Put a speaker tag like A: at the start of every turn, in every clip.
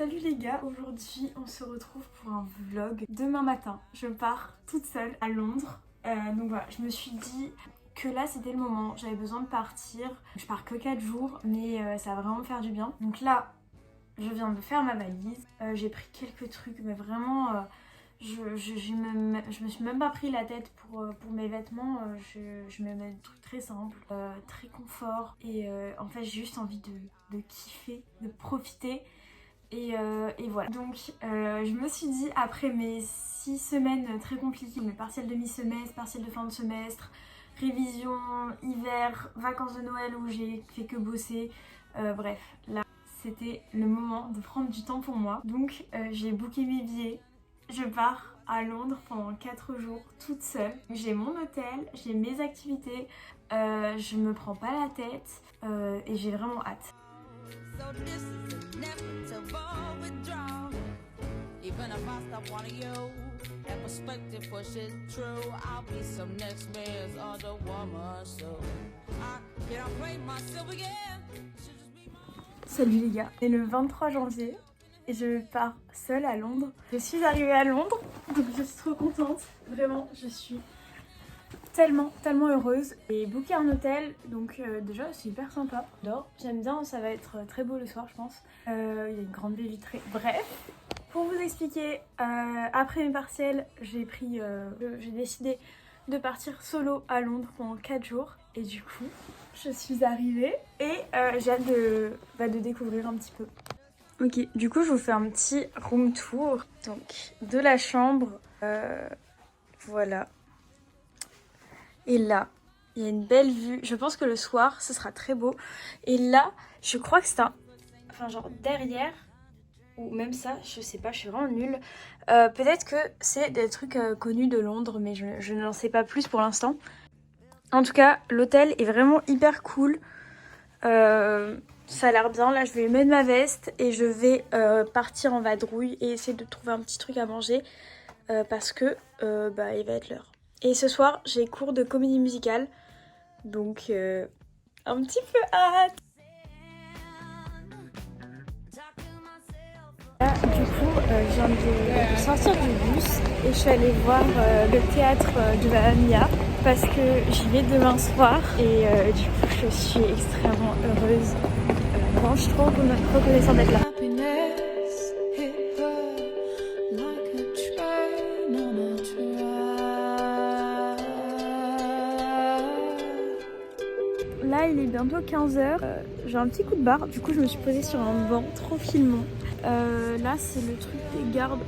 A: Salut les gars, aujourd'hui on se retrouve pour un vlog. Demain matin, je pars toute seule à Londres. Donc voilà, je me suis dit que là c'était le moment, j'avais besoin de partir. Je pars que 4 jours, mais ça va vraiment me faire du bien. Donc là, je viens de faire ma valise. J'ai pris quelques trucs, mais vraiment... je me suis même pas pris la tête pour mes vêtements. Je me mets des trucs très simples, très confort. Et en fait j'ai juste envie de kiffer, de profiter. Et voilà. Donc je me suis dit, après mes 6 semaines très compliquées, mes partiels de mi-semestre, partiels de fin de semestre, révision, hiver, vacances de Noël où j'ai fait que bosser, bref, là c'était le moment de prendre du temps pour moi. Donc j'ai booké mes billets. Je pars à Londres pendant 4 jours toute seule. J'ai mon hôtel, j'ai mes activités, je me prends pas la tête et j'ai vraiment hâte. Salut les gars, c'est le 23 janvier. Et je pars seule à Londres. Je suis arrivée à Londres, donc je suis trop contente. Vraiment, je suis tellement heureuse. J'ai booké un hôtel, donc déjà c'est hyper sympa. J'aime bien, ça va être très beau le soir je pense. Il y a une grande baie vitrée. Bref, pour vous expliquer, après mes partiels, j'ai décidé de partir solo à Londres pendant 4 jours. Et du coup, je suis arrivée et j'ai hâte de découvrir un petit peu. Ok, du coup je vous fais un petit room tour donc de la chambre, voilà. Et là, il y a une belle vue, je pense que le soir ce sera très beau. Et là, je crois que c'est enfin genre derrière, ou même ça, je sais pas, je suis vraiment nulle. Peut-être que c'est des trucs connus de Londres, mais je n'en sais pas plus pour l'instant. En tout cas, l'hôtel est vraiment hyper cool. Ça a l'air bien, là je vais mettre ma veste et je vais partir en vadrouille et essayer de trouver un petit truc à manger parce que il va être l'heure. Et ce soir j'ai cours de comédie musicale, donc un petit peu hâte. Là, du coup je viens de sortir du bus et je suis allée voir le théâtre de la Mia parce que j'y vais demain soir et du coup je suis extrêmement heureuse. Je suis trop reconnaissante d'être là. Là il est bientôt 15h, j'ai un petit coup de barre, du coup je me suis posée sur un banc trop filmant. Là c'est le truc des gardes.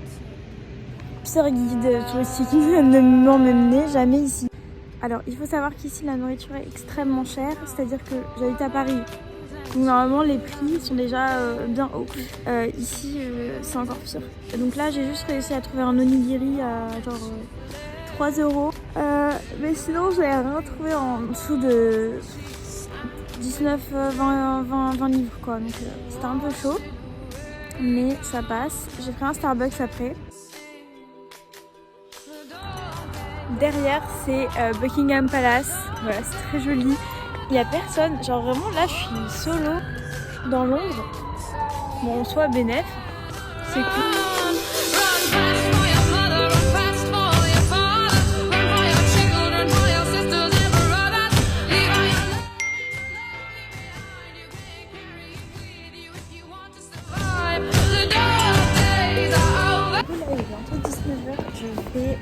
A: Pire guide touristique ne m'emmenez jamais ici. Alors il faut savoir qu'ici la nourriture est extrêmement chère, c'est-à-dire que j'habite à Paris. Donc normalement les prix sont déjà bien hauts. Ici c'est encore pire. Donc là j'ai juste réussi à trouver un onigiri à genre 3 €. Mais sinon j'ai rien trouvé en dessous de 19-20 livres quoi. Donc c'était un peu chaud. Mais ça passe. J'ai pris un Starbucks après. Derrière c'est Buckingham Palace. Voilà, c'est très joli. Il n'y a personne, genre vraiment là je suis solo dans Londres. Bon, soit bénef, c'est cool. Là il est bientôt 19h, je vais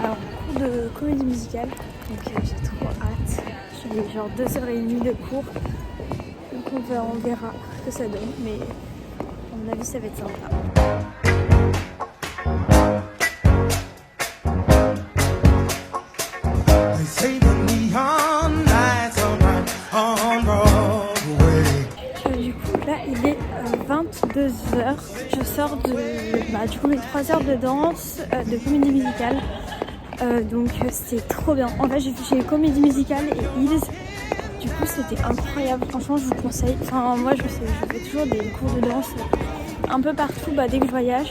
A: à un cours de comédie musicale, donc j'ai trop hâte. J'ai genre 2h30 de cours, donc on verra ce que ça donne, mais à mon avis ça va être sympa. Du coup là il est 22h, je sors du coup mes 3 heures de danse, de comédie musicale. Donc c'est trop bien. En fait j'ai fait comédie musicale et Hills. Du coup c'était incroyable. Franchement je vous conseille. Enfin moi je fais toujours des cours de danse un peu partout dès que je voyage.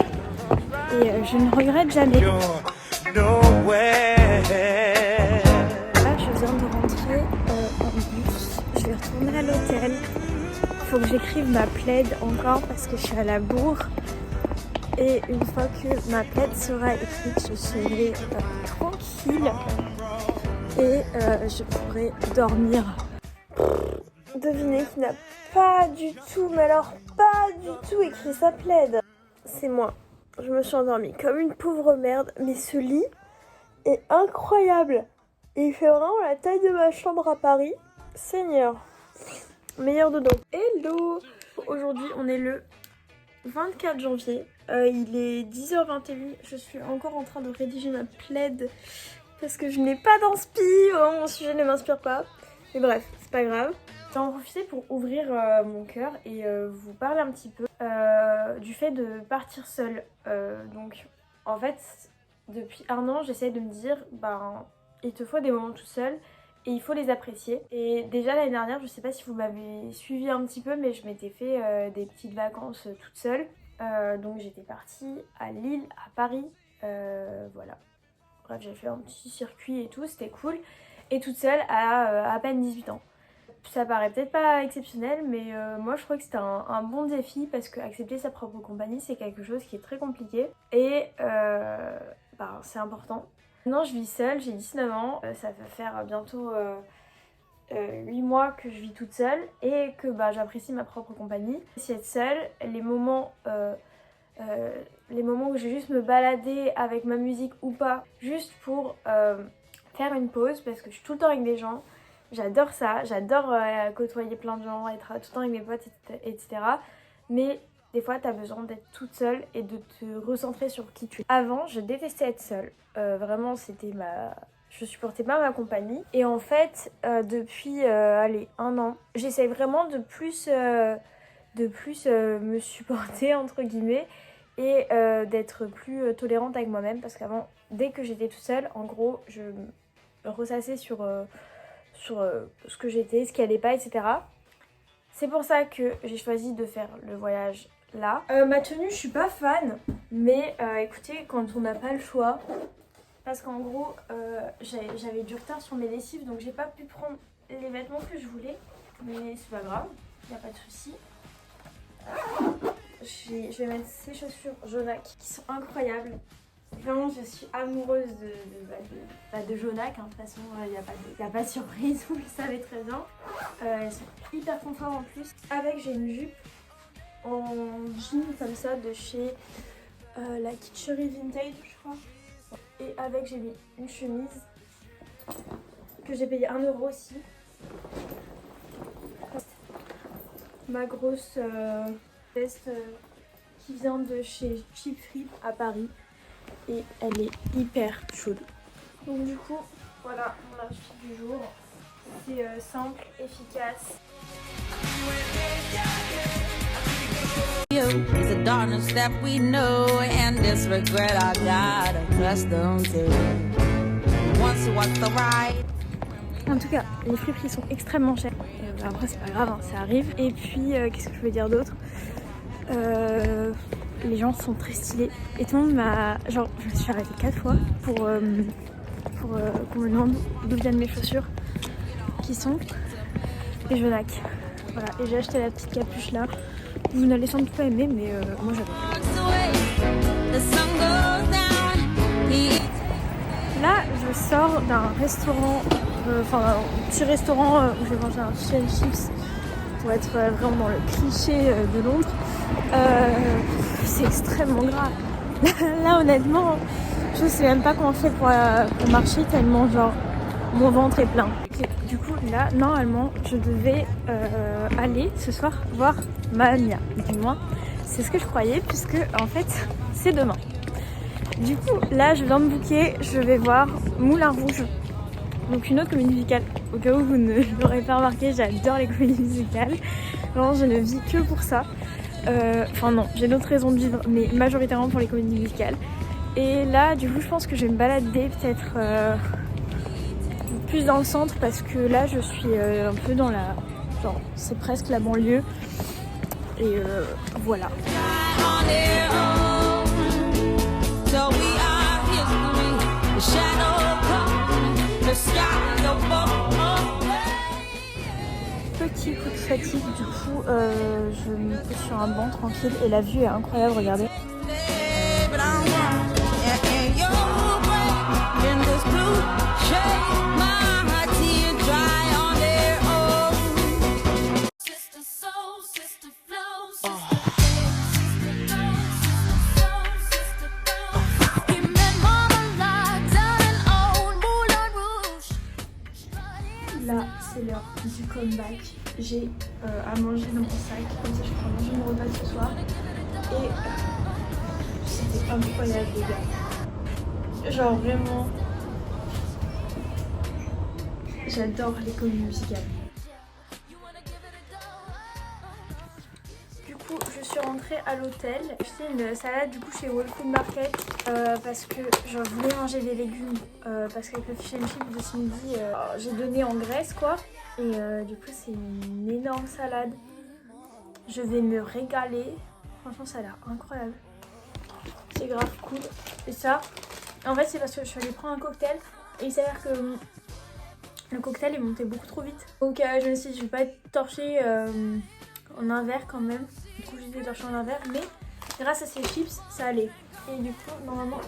A: Et je ne regrette jamais. Là je viens de rentrer en bus. Je vais retourner à l'hôtel. Il faut que j'écrive ma plaide encore parce que je suis à la bourre. Et une fois que ma plaide sera écrite, je serai tranquille et je pourrai dormir. Devinez qui n'a pas du tout, mais alors pas du tout écrit sa plaide. C'est moi. Je me suis endormie comme une pauvre merde, mais ce lit est incroyable. Et il fait vraiment la taille de ma chambre à Paris. Seigneur. Meilleur dodo. Hello. Aujourd'hui, on est le 24 janvier. Il est 10h21. Je suis encore en train de rédiger ma plaide parce que je n'ai pas d'inspi. Oh, mon sujet ne m'inspire pas. Mais bref, c'est pas grave. J'ai en profité pour ouvrir mon cœur et vous parler un petit peu du fait de partir seule. Donc, en fait, depuis un an, j'essaie de me dire, il te faut des moments tout seul et il faut les apprécier. Et déjà l'année dernière, je sais pas si vous m'avez suivi un petit peu, mais je m'étais fait des petites vacances toute seule. Donc j'étais partie à Lille, à Paris, voilà. Bref, j'ai fait un petit circuit et tout, c'était cool. Et toute seule à peine 18 ans. Ça paraît peut-être pas exceptionnel, mais moi je crois que c'était un bon défi parce que accepter sa propre compagnie, c'est quelque chose qui est très compliqué. Et c'est important. Maintenant je vis seule, j'ai 19 ans, ça va faire bientôt 8 mois que je vis toute seule et que j'apprécie ma propre compagnie. Si être seule, les moments où je vais juste me balader avec ma musique ou pas, juste pour faire une pause parce que je suis tout le temps avec des gens, j'adore ça, j'adore côtoyer plein de gens, être tout le temps avec mes potes, etc. Mais des fois, t'as besoin d'être toute seule et de te recentrer sur qui tu es. Avant, je détestais être seule. Vraiment, je supportais pas ma compagnie. Et en fait, depuis un an, j'essaie vraiment de plus me supporter, entre guillemets, et d'être plus tolérante avec moi-même. Parce qu'avant, dès que j'étais toute seule, en gros, je me ressassais sur ce que j'étais, ce qui allait pas, etc. C'est pour ça que j'ai choisi de faire le voyage là. Ma tenue, je suis pas fan, mais écoutez, quand on n'a pas le choix, parce qu'en gros, j'avais du retard sur mes lessives, donc j'ai pas pu prendre les vêtements que je voulais, mais c'est pas grave, y a pas de souci. Je vais mettre ces chaussures Jonac qui sont incroyables. Vraiment, je suis amoureuse de Jonac, hein. De toute façon, il n'y a pas de surprise, vous le savez très bien. Elles sont hyper confort en plus. Avec, j'ai une jupe en jean comme ça de chez la Kitchery Vintage, je crois. Et avec, j'ai mis une chemise que j'ai payé 1 € aussi. Ma grosse veste qui vient de chez Cheap Free à Paris. Et elle est hyper chaude. Donc du coup, voilà mon outfit du jour. C'est simple, efficace. En tout cas, les friperies sont extrêmement chers. Après c'est pas grave, hein, ça arrive. Et puis, qu'est-ce que je veux dire d'autre ? Les gens sont très stylés et tout le monde m'a... Genre, je me suis arrêtée 4 fois pour qu'on me demande d'où viennent mes chaussures qui sont des Jonac. Voilà, et j'ai acheté la petite capuche là. Vous n'allez sans doute pas aimer, mais moi j'adore. Là, je sors d'un restaurant, un petit restaurant où je vais manger un fish and chips pour être vraiment dans le cliché de Londres. C'est extrêmement gras. Là honnêtement, je sais même pas comment on fait pour marcher tellement genre mon ventre est plein. Okay, du coup là normalement je devais aller ce soir voir Mania. Du moins c'est ce que je croyais puisque en fait c'est demain. Du coup là je viens de booker, je vais voir Moulin Rouge. Donc une autre comédie musicale. Au cas où vous ne l'aurez pas remarqué, j'adore les comédies musicales. Vraiment je ne vis que pour ça. Non, j'ai d'autres raisons de vivre, mais majoritairement pour les comédies musicales. Et là, du coup, je pense que je vais me balader peut-être plus dans le centre parce que là, je suis un peu dans la... Genre, c'est presque la banlieue. Et voilà. Petit coup de fatigue, du coup je me pose sur un banc tranquille et la vue est incroyable, regardez. Là, c'est l'heure du comeback. J'ai à manger dans mon sac, comme ça je pourrai manger mon repas de ce soir. Et c'était incroyable les gars. Genre vraiment, j'adore les comédies musicales. Du coup, je suis rentrée à l'hôtel. J'ai acheté une salade du coup chez Whole Food Market parce que je voulais manger des légumes parce qu'avec le fish and chips de ce midi, j'ai donné en graisse quoi. Et du coup, c'est une énorme salade. Je vais me régaler. Franchement, ça a l'air incroyable. C'est grave cool. Et ça, en fait, c'est parce que je suis allée prendre un cocktail et il s'avère que le cocktail est monté beaucoup trop vite. Donc, je me suis dit, je vais pas être torchée en un verre quand même. Du coup, j'ai été torchée en un verre, mais grâce à ces chips, ça allait. Et du coup, normalement,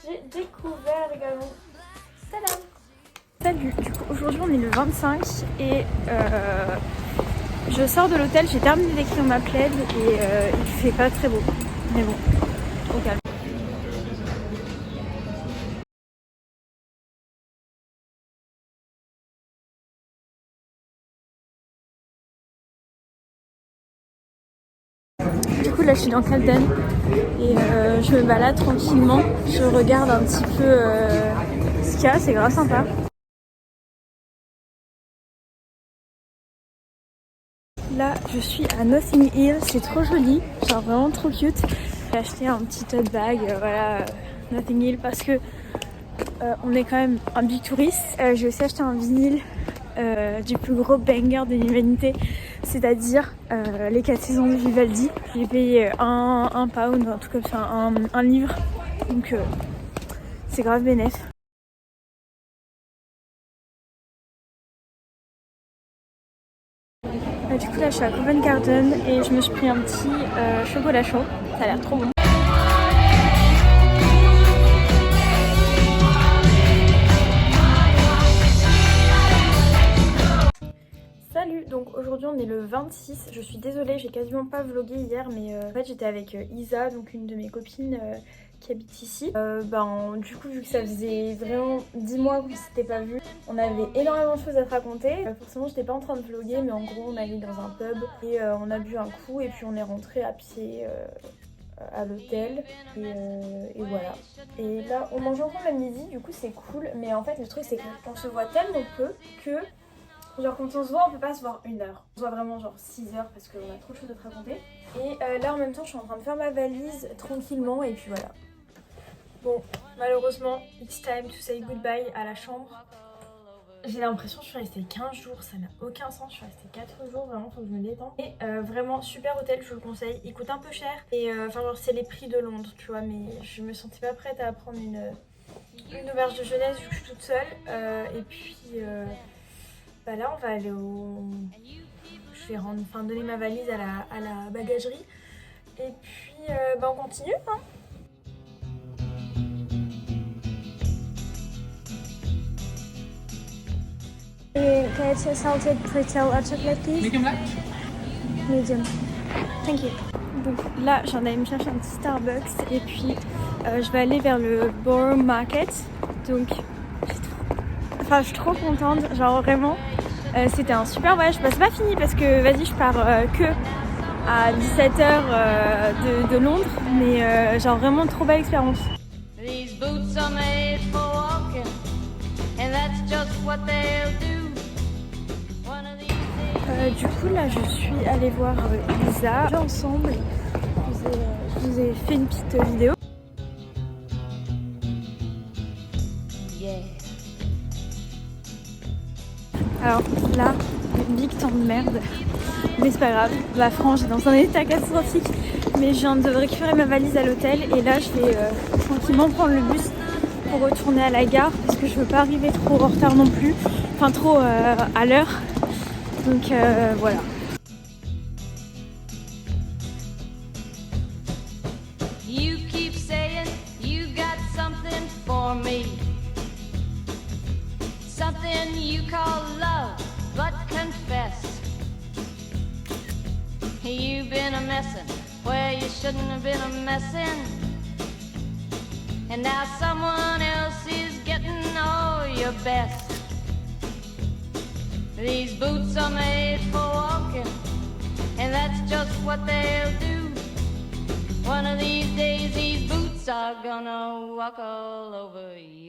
A: j'ai découvert également. Tadam! Salut! Du coup, aujourd'hui, on est le 25 et je sors de l'hôtel. J'ai terminé d'écrire ma plaide et il fait pas très beau. Mais bon, au calme. Du coup là je suis dans Calden et je me balade tranquillement, je regarde un petit peu ce qu'il y a, c'est grave sympa. Là je suis à Notting Hill, c'est trop joli, genre vraiment trop cute. J'ai acheté un petit tote bag, voilà, Notting Hill parce que on est quand même un big touriste. J'ai aussi acheté un vinyle du plus gros banger de l'humanité, c'est-à-dire les 4 saisons de Vivaldi. J'ai payé un pound, en tout cas enfin, un livre, donc c'est grave bénef. Du coup là je suis à Covent Garden et je me suis pris un petit chocolat chaud, ça a l'air trop bon. Salut, donc aujourd'hui on est le 26, je suis désolée, j'ai quasiment pas vlogué hier mais en fait j'étais avec Isa, donc une de mes copines qui habite ici. Du coup vu que ça faisait vraiment 10 mois qu'on s'était pas vu, on avait énormément de choses à te raconter. Forcément j'étais pas en train de vlogger mais en gros on allait dans un pub et on a bu un coup et puis on est rentré à pied à l'hôtel et voilà. Et là on mange ensemble à midi, du coup c'est cool, mais en fait le truc c'est qu'on se voit tellement peu que genre quand on se voit on peut pas se voir 1 heure. On se voit vraiment genre 6 heures parce qu'on a trop de choses à te raconter. Et là en même temps je suis en train de faire ma valise tranquillement et puis voilà. Bon malheureusement it's time to say goodbye à la chambre. J'ai l'impression que je suis restée 15 jours, ça n'a aucun sens, je suis restée 4 jours, vraiment faut que je me détende. Et vraiment super hôtel, je vous le conseille, il coûte un peu cher. Et enfin genre c'est les prix de Londres tu vois, mais je me sentais pas prête à prendre une auberge de jeunesse vu que je suis toute seule. Et puis là on va aller au... Je vais donner ma valise à la bagagerie. Et puis on continue hein. Can I take salted pretzel hot chocolate please?
B: Medium black?
A: Medium. Thank you. Donc là je viens d'aller me chercher un petit Starbucks et puis je vais aller vers le Borough Market. Donc je suis trop contente, genre vraiment c'était un super voyage. C'est pas fini parce que vas-y je pars que à 17h de Londres, mais genre vraiment trop belle expérience. These boots are made for walking and that's just what they'll do. Du coup là je suis allée voir Isa ensemble, je vous ai fait une petite vidéo. Alors là, une big temps de merde, mais c'est pas grave, la frange est dans un état catastrophique, mais je viens de récupérer ma valise à l'hôtel et là je vais tranquillement prendre le bus pour retourner à la gare parce que je veux pas arriver trop en retard non plus, enfin trop à l'heure. Donc voilà. You keep saying
B: something you call love, but confess you've been a messin' where you shouldn't have been a messin', and now someone else is getting all your best. These boots are made for walking, and that's just what they'll do. One of these days these boots are gonna walk all over you.